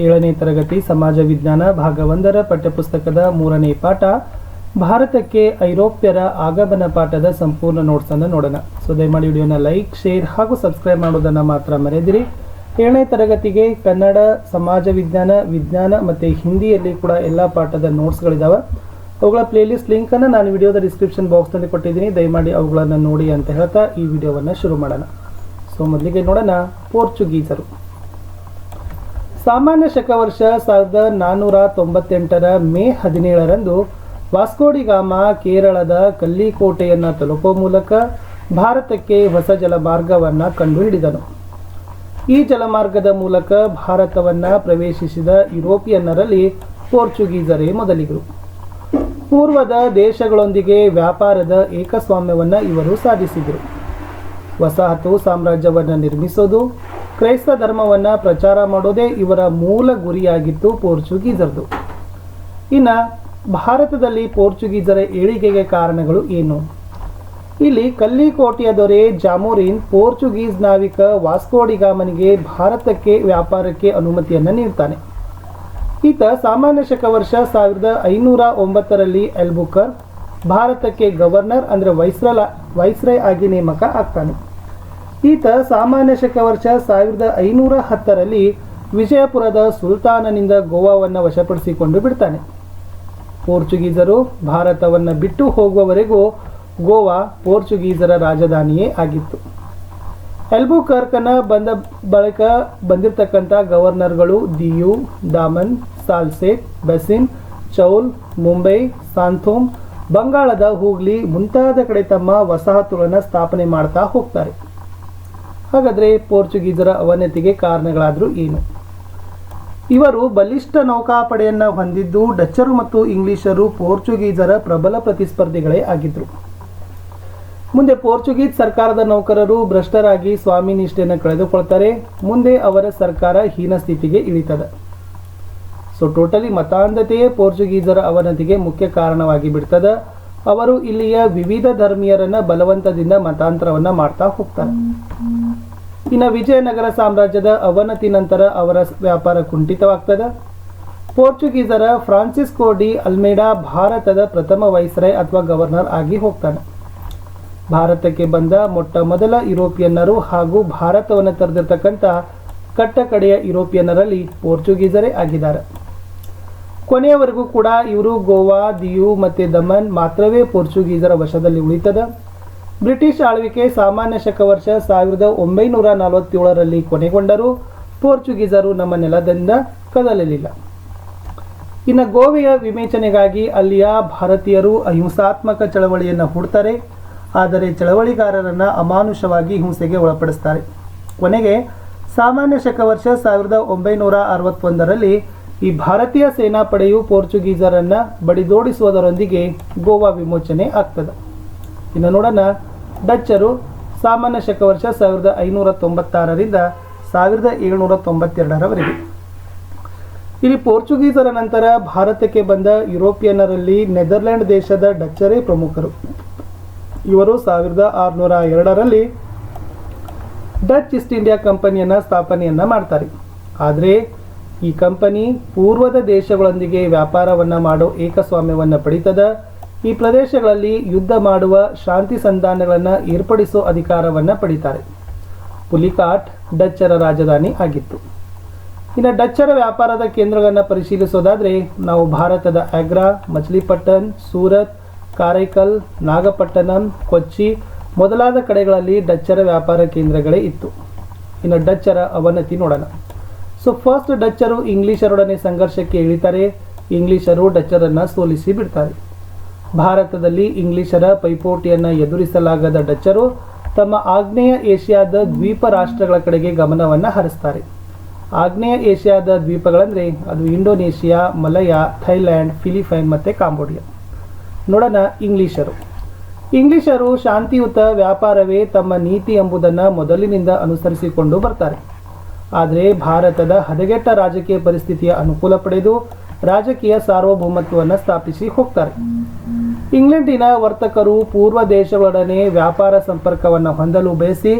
7ನೇ ತರಗತಿ ಸಮಾಜ ವಿಜ್ಞಾನ ಭಾಗ 1ರ ಪಠ್ಯಪುಸ್ತಕದ 3ನೇ ಪಾಠ ಭಾರತಕ್ಕೆ ಐರೋಪ್ಯರ ಆಗಮನ ಪಾಠದ ಸಂಪೂರ್ಣ ನೋಟ್ಸ್ ಅನ್ನು ನೋಡೋಣ. ಸೊ ದಯಮಾಡಿ ವಿಡಿಯೋನ ಲೈಕ್, ಶೇರ್ ಹಾಗೂ ಸಬ್ಸ್ಕ್ರೈಬ್ ಮಾಡೋದನ್ನು ಮಾತ್ರ ಮರೆಯದಿರಿ. 7ನೇ ತರಗತಿಗೆ ಕನ್ನಡ, ಸಮಾಜ ವಿಜ್ಞಾನ, ವಿಜ್ಞಾನ ಮತ್ತು ಹಿಂದಿಯಲ್ಲಿ ಕೂಡ ಎಲ್ಲ ಪಾಠದ ನೋಟ್ಸ್ಗಳಿದ್ದಾವೆ. ಅವುಗಳ ಪ್ಲೇಲಿಸ್ಟ್ ಲಿಂಕನ್ನು ನಾನು ವಿಡಿಯೋದ ಡಿಸ್ಕ್ರಿಪ್ಷನ್ ಬಾಕ್ಸ್ನಲ್ಲಿ ಕೊಟ್ಟಿದ್ದೀನಿ. ದಯಮಾಡಿ ಅವುಗಳನ್ನು ನೋಡಿ ಅಂತ ಹೇಳ್ತಾ ಈ ವಿಡಿಯೋವನ್ನು ಶುರು ಮಾಡೋಣ. ಸೊ ಮೊದಲಿಗೆ ನೋಡೋಣ ಪೋರ್ಚುಗೀಸರು. ಸಾಮಾನ್ಯ ಶಕವರ್ಷ 1498ರ ಮೇ 17ರಂದು ವಾಸ್ಕೋಡಿಗಾಮ ಕೇರಳದ ಕಲ್ಲಿಕೋಟೆಯನ್ನು ತಲುಪುವ ಮೂಲಕ ಭಾರತಕ್ಕೆ ಹೊಸ ಜಲಮಾರ್ಗವನ್ನು ಕಂಡುಹಿಡಿದನು. ಈ ಜಲಮಾರ್ಗದ ಮೂಲಕ ಭಾರತವನ್ನು ಪ್ರವೇಶಿಸಿದ ಯುರೋಪಿಯನ್ನರಲ್ಲಿ ಪೋರ್ಚುಗೀಸರೇ ಮೊದಲಿಗರು. ಪೂರ್ವದ ದೇಶಗಳೊಂದಿಗೆ ವ್ಯಾಪಾರದ ಏಕಸ್ವಾಮ್ಯವನ್ನು ಇವರು ಸಾಧಿಸಿದರು. ವಸಾಹತು ಸಾಮ್ರಾಜ್ಯವನ್ನು ನಿರ್ಮಿಸೋದು, ಕ್ರೈಸ್ತ ಧರ್ಮವನ್ನು ಪ್ರಚಾರ ಮಾಡೋದೇ ಇವರ ಮೂಲ ಗುರಿಯಾಗಿತ್ತು ಪೋರ್ಚುಗೀಸರದು. ಇನ್ನು ಭಾರತದಲ್ಲಿ ಪೋರ್ಚುಗೀಸರ ಏಳಿಗೆಗೆ ಕಾರಣಗಳು ಏನು? ಇಲ್ಲಿ ಕಲ್ಲಿಕೋಟೆಯ ದೊರೆ ಜಾಮೋರಿನ್ ಪೋರ್ಚುಗೀಸ್ ನಾವಿಕ ವಾಸ್ಕೋಡಿಗಾಮನಿಗೆ ಭಾರತಕ್ಕೆ ವ್ಯಾಪಾರಕ್ಕೆ ಅನುಮತಿಯನ್ನು ನೀಡ್ತಾನೆ. ಈತ ಸಾಮಾನ್ಯ ಶಕವರ್ಷ 1509ರಲ್ಲಿ ಎಲ್ಬುಕರ್ ಭಾರತಕ್ಕೆ ಗವರ್ನರ್ ಅಂದರೆ ವೈಸ್ರಾಯ್ ಆಗಿ ನೇಮಕ ಆಗ್ತಾನೆ. ಈತ ಸಾಮಾನ್ಯ ಶಕವರ್ಷ 1510ರಲ್ಲಿ ವಿಜಯಪುರದ ಸುಲ್ತಾನನಿಂದ ಗೋವಾವನ್ನು ವಶಪಡಿಸಿಕೊಂಡು ಬಿಡ್ತಾನೆ. ಪೋರ್ಚುಗೀಸರು ಭಾರತವನ್ನು ಬಿಟ್ಟು ಹೋಗುವವರೆಗೂ ಗೋವಾ ಪೋರ್ಚುಗೀಸರ ರಾಜಧಾನಿಯೇ ಆಗಿತ್ತು. ಎಲ್ಬುಕರ್ಕನ ಬಂದ ಬಳಿಕ ಬಂದಿರತಕ್ಕಂಥ ಗವರ್ನರ್ಗಳು ದಿಯು, ದಾಮನ್, ಸಾಲ್ಸೆಟ್, ಬೆಸಿನ್, ಚೌಲ್, ಮುಂಬೈ, ಸಾಂಥೋಮ್, ಬಂಗಾಳದ ಹೂಗ್ಲಿ ಮುಂತಾದ ಕಡೆ ತಮ್ಮ ವಸಾಹತುಗಳನ್ನು ಸ್ಥಾಪನೆ ಮಾಡ್ತಾ ಹೋಗ್ತಾರೆ. ಹಾಗಾದರೆ ಪೋರ್ಚುಗೀಸರ ಅವನತಿಗೆ ಕಾರಣಗಳಾದರೂ ಏನು? ಇವರು ಬಲಿಷ್ಠ ನೌಕಾಪಡೆಯನ್ನು ಹೊಂದಿದ್ದು ಡಚ್ಚರು ಮತ್ತು ಇಂಗ್ಲಿಷರು ಪೋರ್ಚುಗೀಸರ ಪ್ರಬಲ ಪ್ರತಿಸ್ಪರ್ಧಿಗಳೇ ಆಗಿದ್ದರು. ಮುಂದೆ ಪೋರ್ಚುಗೀಸ್ ಸರ್ಕಾರದ ನೌಕರರು ಭ್ರಷ್ಟರಾಗಿ ಸ್ವಾಮಿ ನಿಷ್ಠೆಯನ್ನು ಕಳೆದುಕೊಳ್ತಾರೆ. ಮುಂದೆ ಅವರ ಸರ್ಕಾರ ಹೀನ ಸ್ಥಿತಿಗೆ ಇಳಿತದೆ. ಸೊ ಟೋಟಲಿ ಮತಾಂಧತೆಯೇ ಪೋರ್ಚುಗೀಸರ ಅವನತಿಗೆ ಮುಖ್ಯ ಕಾರಣವಾಗಿ ಬಿಡ್ತದೆ. ಅವರು ಇಲ್ಲಿಯ ವಿವಿಧ ಧರ್ಮೀಯರನ್ನ ಬಲವಂತದಿಂದ ಮತಾಂತರವನ್ನು ಮಾಡ್ತಾ ಹೋಗ್ತಾರೆ. ಇನ್ನು ವಿಜಯನಗರ ಸಾಮ್ರಾಜ್ಯದ ಅವನತಿ ನಂತರ ಅವರ ವ್ಯಾಪಾರ ಕುಂಠಿತವಾಗ್ತದೆ. ಪೋರ್ಚುಗೀಸರ ಫ್ರಾನ್ಸಿಸ್ಕೋ ಡಿ ಅಲ್ಮೇಡಾ ಭಾರತದ ಪ್ರಥಮ ವೈಸ್ರಾಯ್ ಅಥವಾ ಗವರ್ನರ್ ಆಗಿ ಹೋಗ್ತಾನೆ. ಭಾರತಕ್ಕೆ ಬಂದ ಮೊಟ್ಟ ಮೊದಲ ಯುರೋಪಿಯನ್ನರು ಹಾಗೂ ಭಾರತವನ್ನು ತೊರೆದಿರ್ತಕ್ಕಂಥ ಕಟ್ಟಕಡೆಯ ಯುರೋಪಿಯನ್ನರಲ್ಲಿ ಪೋರ್ಚುಗೀಸರೇ ಆಗಿದ್ದಾರೆ. ಕೊನೆಯವರೆಗೂ ಕೂಡ ಇವರು ಗೋವಾ, ದಿಯು ಮತ್ತು ದಮನ್ ಮಾತ್ರವೇ ಪೋರ್ಚುಗೀಸರ ವಶದಲ್ಲಿ ಉಳಿತದ. ಬ್ರಿಟಿಷ್ ಆಳ್ವಿಕೆ ಸಾಮಾನ್ಯ ಶಕವರ್ಷ 1947ರಲ್ಲಿ ಕೊನೆಗೊಂಡರೂ ಪೋರ್ಚುಗೀಸರು ನಮ್ಮ ನೆಲದಿಂದ ಕದಲಲಿಲ್ಲ. ಇನ್ನು ಗೋವೆಯ ವಿವೇಚನೆಗಾಗಿ ಅಲ್ಲಿಯ ಭಾರತೀಯರು ಅಹಿಂಸಾತ್ಮಕ ಚಳವಳಿಯನ್ನು ಹೂಡ್ತಾರೆ. ಆದರೆ ಚಳವಳಿಗಾರರನ್ನು ಅಮಾನುಷವಾಗಿ ಹಿಂಸೆಗೆ ಒಳಪಡಿಸ್ತಾರೆ. ಕೊನೆಗೆ ಸಾಮಾನ್ಯ ಶಕವರ್ಷ 1961ರಲ್ಲಿ ಈ ಭಾರತೀಯ ಸೇನಾಪಡೆಯು ಪೋರ್ಚುಗೀಸರನ್ನು ಬಡಿದೋಡಿಸುವುದರೊಂದಿಗೆ ಗೋವಾ ವಿಮೋಚನೆ ಆಗ್ತದೆ. ಇನ್ನು ನೋಡೋಣ ಡಚ್ಚರು ಸಾಮಾನ್ಯ ಶಕವರ್ಷ 1596ರಿಂದ 1792ರವರೆಗೆ. ಇಲ್ಲಿ ಪೋರ್ಚುಗೀಸರ ನಂತರ ಭಾರತಕ್ಕೆ ಬಂದ ಯುರೋಪಿಯನ್ನರಲ್ಲಿ ನೆದರ್ಲ್ಯಾಂಡ್ ದೇಶದ ಡಚ್ಚರೇ ಪ್ರಮುಖರು. ಇವರು 1602ರಲ್ಲಿ ಡಚ್ ಈಸ್ಟ್ ಇಂಡಿಯಾ ಕಂಪನಿಯನ್ನು ಸ್ಥಾಪನೆಯನ್ನು ಮಾಡ್ತಾರೆ. ಆದರೆ ಈ ಕಂಪನಿ ಪೂರ್ವದ ದೇಶಗಳೊಂದಿಗೆ ವ್ಯಾಪಾರವನ್ನು ಮಾಡೋ ಏಕಸ್ವಾಮ್ಯವನ್ನು ಪಡೀತದ. ಈ ಪ್ರದೇಶಗಳಲ್ಲಿ ಯುದ್ಧ ಮಾಡುವ ಶಾಂತಿ ಸಂಧಾನಗಳನ್ನು ಏರ್ಪಡಿಸೋ ಅಧಿಕಾರವನ್ನು ಪಡೀತಾರೆ. ಪುಲಿಕಾಟ್ ಡಚ್ಚರ ರಾಜಧಾನಿ ಆಗಿತ್ತು. ಇನ್ನು ಡಚ್ಚರ ವ್ಯಾಪಾರದ ಕೇಂದ್ರಗಳನ್ನು ಪರಿಶೀಲಿಸೋದಾದರೆ ನಾವು ಭಾರತದ ಆಗ್ರಾ, ಮಚ್ಲಿಪಟ್ಟಣ್, ಸೂರತ್, ಕಾರೈಕಲ್, ನಾಗಪಟ್ಟಣಂ, ಕೊಚ್ಚಿ ಮೊದಲಾದ ಕಡೆಗಳಲ್ಲಿ ಡಚ್ಚರ ವ್ಯಾಪಾರ ಕೇಂದ್ರಗಳೇ ಇತ್ತು. ಇನ್ನು ಡಚ್ಚರ ಅವನತಿ ನೋಡೋಣ. ಸೊ ಫಸ್ಟ್ ಡಚ್ಚರು ಇಂಗ್ಲಿಷರೊಡನೆ ಸಂಘರ್ಷಕ್ಕೆ ಇಳಿತಾರೆ. ಇಂಗ್ಲಿಷರು ಡಚ್ಚರನ್ನು ಸೋಲಿಸಿ ಬಿಡ್ತಾರೆ. ಭಾರತದಲ್ಲಿ ಇಂಗ್ಲಿಷರ ಪೈಪೋಟಿಯನ್ನು ಎದುರಿಸಲಾಗದ ಡಚ್ಚರು ತಮ್ಮ ಆಗ್ನೇಯ ಏಷ್ಯಾದ ದ್ವೀಪ ರಾಷ್ಟ್ರಗಳ ಕಡೆಗೆ ಗಮನವನ್ನು ಹರಿಸ್ತಾರೆ. ಆಗ್ನೇಯ ಏಷ್ಯಾದ ದ್ವೀಪಗಳಂದರೆ ಅದು ಇಂಡೋನೇಷಿಯಾ, ಮಲಯ, ಥೈಲ್ಯಾಂಡ್, ಫಿಲಿಪೈನ್ ಮತ್ತು ಕಾಂಬೋಡಿಯಾ. ನೋಡೋಣ ಇಂಗ್ಲಿಷರು ಶಾಂತಿಯುತ ವ್ಯಾಪಾರವೇ ತಮ್ಮ ನೀತಿ ಎಂಬುದನ್ನು ಮೊದಲಿನಿಂದ ಅನುಸರಿಸಿಕೊಂಡು ಬರ್ತಾರೆ. ಆದರೆ ಭಾರತದ ಹದಗೆಟ್ಟ ರಾಜಕೀಯ ಪರಿಸ್ಥಿತಿಯ ಅನುಕೂಲ ಪಡೆದು ರಾಜಕೀಯ ಸಾರ್ವಭೌಮತ್ವವನ್ನು ಸ್ಥಾಪಿಸಿ ಹೋಗ್ತಾರೆ. ಇಂಗ್ಲೆಂಡಿನ ವರ್ತಕರು ಪೂರ್ವ ದೇಶಗಳೊಡನೆ ವ್ಯಾಪಾರ ಸಂಪರ್ಕವನ್ನು ಹೊಂದಲು ಬಯಸಿ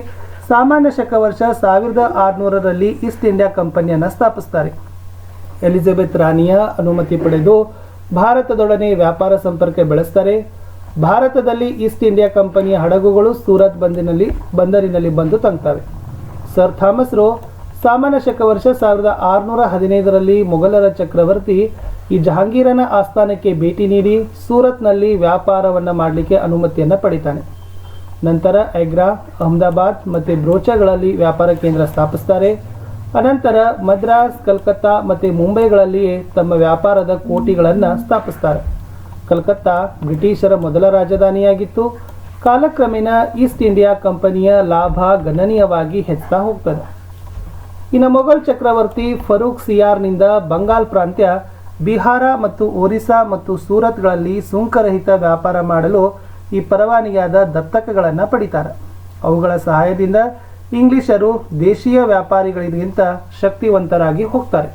ಸಾಮಾನ್ಯ ಶಕವರ್ಷ 1600ರಲ್ಲಿ ಈಸ್ಟ್ ಇಂಡಿಯಾ ಕಂಪನಿಯನ್ನು ಸ್ಥಾಪಿಸ್ತಾರೆ. ಎಲಿಜಬೆತ್ ರಾಣಿಯ ಅನುಮತಿ ಪಡೆದು ಭಾರತದೊಡನೆ ವ್ಯಾಪಾರ ಸಂಪರ್ಕ ಬೆಳೆಸ್ತಾರೆ. ಭಾರತದಲ್ಲಿ ಈಸ್ಟ್ ಇಂಡಿಯಾ ಕಂಪನಿಯ ಹಡಗುಗಳು ಸೂರತ್ ಬಂದರಿನಲ್ಲಿ ಬಂದು ತಂಗ್ತವೆ. ಸರ್ ಥಾಮಸ್ ರೋ ಸಾಮಾನ್ಯ ಶಕ ವರ್ಷ 1615ರಲ್ಲಿ ಮೊಘಲರ ಚಕ್ರವರ್ತಿ ಈ ಜಹಾಂಗೀರನ ಆಸ್ಥಾನಕ್ಕೆ ಭೇಟಿ ನೀಡಿ ಸೂರತ್ನಲ್ಲಿ ವ್ಯಾಪಾರವನ್ನು ಮಾಡಲಿಕ್ಕೆ ಅನುಮತಿಯನ್ನು ಪಡಿತಾನೆ. ನಂತರ ಆಗ್ರಾ, ಅಹಮದಾಬಾದ್ ಮತ್ತು ಬ್ರೋಚಾಗಳಲ್ಲಿ ವ್ಯಾಪಾರ ಕೇಂದ್ರ ಸ್ಥಾಪಿಸ್ತಾರೆ. ಅನಂತರ ಮದ್ರಾಸ್, ಕಲ್ಕತ್ತಾ ಮತ್ತು ಮುಂಬೈಗಳಲ್ಲಿಯೇ ತಮ್ಮ ವ್ಯಾಪಾರದ ಕೋಠಿಗಳನ್ನು ಸ್ಥಾಪಿಸ್ತಾರೆ. ಕಲ್ಕತ್ತಾ ಬ್ರಿಟಿಷರ ಮೊದಲ ರಾಜಧಾನಿಯಾಗಿತ್ತು. ಕಾಲಕ್ರಮೇಣ ಈಸ್ಟ್ ಇಂಡಿಯಾ ಕಂಪನಿಯ ಲಾಭ ಗಣನೀಯವಾಗಿ ಹೆಚ್ಚುತ್ತಾ ಹೋಗ್ತದೆ. ಇನ್ನು ಮೊಘಲ್ ಚಕ್ರವರ್ತಿ ಫರೂಕ್ ಸಿಯಾರ್ನಿಂದ ಬಂಗಾಲ್ ಪ್ರಾಂತ್ಯ, ಬಿಹಾರ ಮತ್ತು ಒರಿಸ್ಸಾ ಮತ್ತು ಸೂರತ್ಗಳಲ್ಲಿ ಸುಂಕರಹಿತ ವ್ಯಾಪಾರ ಮಾಡಲು ಈ ಪರವಾನಗಿಯಾದ ದತ್ತಕಗಳನ್ನು ಪಡಿತಾರೆ. ಅವುಗಳ ಸಹಾಯದಿಂದ ಇಂಗ್ಲಿಷರು ದೇಶೀಯ ವ್ಯಾಪಾರಿಗಳಿಗಿಂತ ಶಕ್ತಿವಂತರಾಗಿ ಹೋಗ್ತಾರೆ.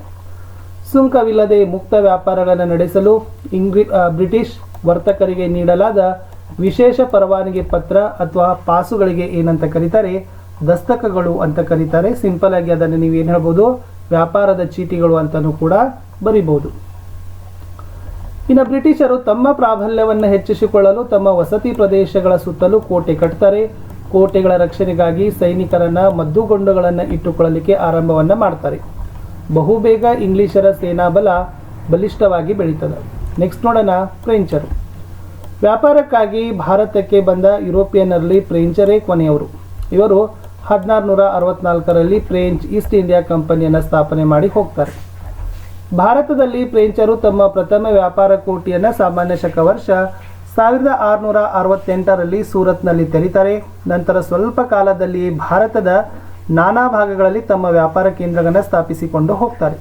ಸುಂಕವಿಲ್ಲದೆ ಮುಕ್ತ ವ್ಯಾಪಾರಗಳನ್ನು ನಡೆಸಲು ಬ್ರಿಟಿಷ್ ವರ್ತಕರಿಗೆ ನೀಡಲಾದ ವಿಶೇಷ ಪರವಾನಗಿ ಪತ್ರ ಅಥವಾ ಪಾಸುಗಳಿಗೆ ಏನಂತ ಕರೀತಾರೆ, ದಸ್ತಕಗಳು ಅಂತ ಕರೀತಾರೆ. ಸಿಂಪಲ್ ಆಗಿ ಅದನ್ನು ನೀವು ಏನು ಹೇಳ್ಬೋದು, ವ್ಯಾಪಾರದ ಚೀಟಿಗಳು ಅಂತಲೂ ಕೂಡ ಬರಿಬಹುದು. ಇನ್ನು ಬ್ರಿಟಿಷರು ತಮ್ಮ ಪ್ರಾಬಲ್ಯವನ್ನು ಹೆಚ್ಚಿಸಿಕೊಳ್ಳಲು ತಮ್ಮ ವಸತಿ ಪ್ರದೇಶಗಳ ಸುತ್ತಲೂ ಕೋಟೆ ಕಟ್ತಾರೆ. ಕೋಟೆಗಳ ರಕ್ಷಣೆಗಾಗಿ ಸೈನಿಕರನ್ನು ಮದ್ದುಗೊಂಡುಗಳನ್ನು ಇಟ್ಟುಕೊಳ್ಳಲಿಕ್ಕೆ ಆರಂಭವನ್ನು ಮಾಡ್ತಾರೆ. ಬಹುಬೇಗ ಇಂಗ್ಲಿಷರ ಸೇನಾಬಲ ಬಲಿಷ್ಠವಾಗಿ ಬೆಳೀತದೆ. ನೆಕ್ಸ್ಟ್ ನೋಡೋಣ, ಫ್ರೆಂಚರು. ವ್ಯಾಪಾರಕ್ಕಾಗಿ ಭಾರತಕ್ಕೆ ಬಂದ ಯುರೋಪಿಯನ್ನರಲ್ಲಿ ಫ್ರೆಂಚರೇ ಕೊನೆಯವರು. ಇವರು 1664ರಲ್ಲಿ ಫ್ರೆಂಚ್ ಈಸ್ಟ್ ಇಂಡಿಯಾ ಕಂಪನಿಯನ್ನು ಸ್ಥಾಪನೆ ಮಾಡಿ ಹೋಗ್ತಾರೆ. ಭಾರತದಲ್ಲಿ ಫ್ರೆಂಚರು ತಮ್ಮ ಪ್ರಥಮ ವ್ಯಾಪಾರ ಕೋಠಿಯನ್ನು ಸಾಮಾನ್ಯ ಶಕ ವರ್ಷ 1668ರಲ್ಲಿ ಸೂರತ್ನಲ್ಲಿ ತೆರೀತಾರೆ. ನಂತರ ಸ್ವಲ್ಪ ಕಾಲದಲ್ಲಿ ಭಾರತದ ನಾನಾ ಭಾಗಗಳಲ್ಲಿ ತಮ್ಮ ವ್ಯಾಪಾರ ಕೇಂದ್ರಗಳನ್ನು ಸ್ಥಾಪಿಸಿಕೊಂಡು ಹೋಗ್ತಾರೆ.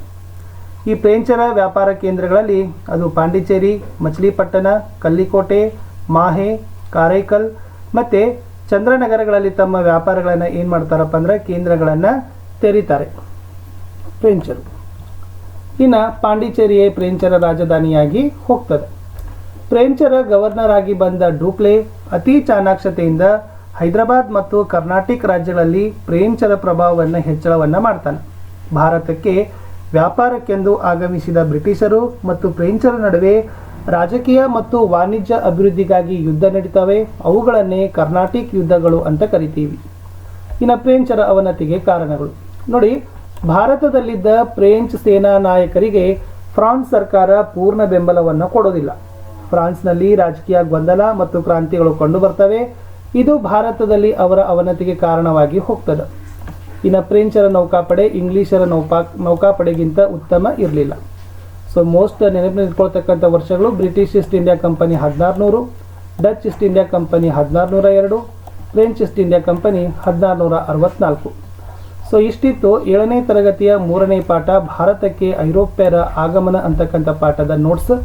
ಈ ಫ್ರೆಂಚರ ವ್ಯಾಪಾರ ಕೇಂದ್ರಗಳಲ್ಲಿ ಅದು ಪಾಂಡಿಚೇರಿ, ಮಚಿಲಿಪಟ್ಟಣ, ಕಲ್ಲಿಕೋಟೆ, ಮಾಹೆ, ಕಾರೈಕಲ್ ಮತ್ತು ಚಂದ್ರನಗರಗಳಲ್ಲಿ ತಮ್ಮ ವ್ಯಾಪಾರಗಳನ್ನು ಏನು ಮಾಡ್ತಾರಪ್ಪ ಅಂದರೆ ಕೇಂದ್ರಗಳನ್ನು ತೆರೀತಾರೆ ಫ್ರೆಂಚರು. ಇನ್ನು ಪಾಂಡಿಚೇರಿಯೇ ಫ್ರೆಂಚರ ರಾಜಧಾನಿಯಾಗಿ ಹೋಗ್ತದೆ. ಫ್ರೆಂಚರ ಗವರ್ನರ್ ಆಗಿ ಬಂದ ಡೂಪ್ಲೆ ಅತಿ ಚಾಣಾಕ್ಷತೆಯಿಂದ ಹೈದರಾಬಾದ್ ಮತ್ತು ಕರ್ನಾಟಕ ರಾಜ್ಯಗಳಲ್ಲಿ ಫ್ರೆಂಚರ ಪ್ರಭಾವವನ್ನು ಹೆಚ್ಚಳವನ್ನು ಮಾಡ್ತಾನೆ. ಭಾರತಕ್ಕೆ ವ್ಯಾಪಾರಕ್ಕೆಂದು ಆಗಮಿಸಿದ ಬ್ರಿಟಿಷರು ಮತ್ತು ಫ್ರೆಂಚರ ನಡುವೆ ರಾಜಕೀಯ ಮತ್ತು ವಾಣಿಜ್ಯ ಅಭಿವೃದ್ಧಿಗಾಗಿ ಯುದ್ಧ ನಡೀತವೆ. ಅವುಗಳನ್ನೇ ಕರ್ನಾಟಿಕ್ ಯುದ್ಧಗಳು ಅಂತ ಕರಿತೀವಿ. ಇನ್ನು ಫ್ರೆಂಚರ ಅವನತಿಗೆ ಕಾರಣಗಳು ನೋಡಿ. ಭಾರತದಲ್ಲಿದ್ದ ಫ್ರೆಂಚ್ ಸೇನಾ ನಾಯಕರಿಗೆ ಫ್ರಾನ್ಸ್ ಸರ್ಕಾರ ಪೂರ್ಣ ಬೆಂಬಲವನ್ನು ಕೊಡೋದಿಲ್ಲ. ಫ್ರಾನ್ಸ್ನಲ್ಲಿ ರಾಜಕೀಯ ಗೊಂದಲ ಮತ್ತು ಕ್ರಾಂತಿಗಳು ಕಂಡು ಬರ್ತವೆ. ಇದು ಭಾರತದಲ್ಲಿ ಅವರ ಅವನತಿಗೆ ಕಾರಣವಾಗಿ ಹೋಗ್ತದೆ. ಇನ್ನು ಫ್ರೆಂಚರ ನೌಕಾಪಡೆ ಇಂಗ್ಲಿಷರ ನೌಕಾಪಡೆಗಿಂತ ಉತ್ತಮ ಇರಲಿಲ್ಲ. ಸೊ ಮೋಸ್ಟ್ ನೆನಪಿನಿಟ್ಕೊಳ್ತಕ್ಕಂಥ ವರ್ಷಗಳು British East India company 1600, Dutch East India company 1602, French East India company 1664. So ಇಷ್ಟಿತ್ತು 7ನೇ ತರಗತಿಯ 3ನೇ ಪಾಠ ಭಾರತಕ್ಕೆ ಐರೋಪ್ಯರ ಆಗಮನ ಅಂತಕ್ಕಂಥ ಪಾಠದ ನೋಟ್ಸ್.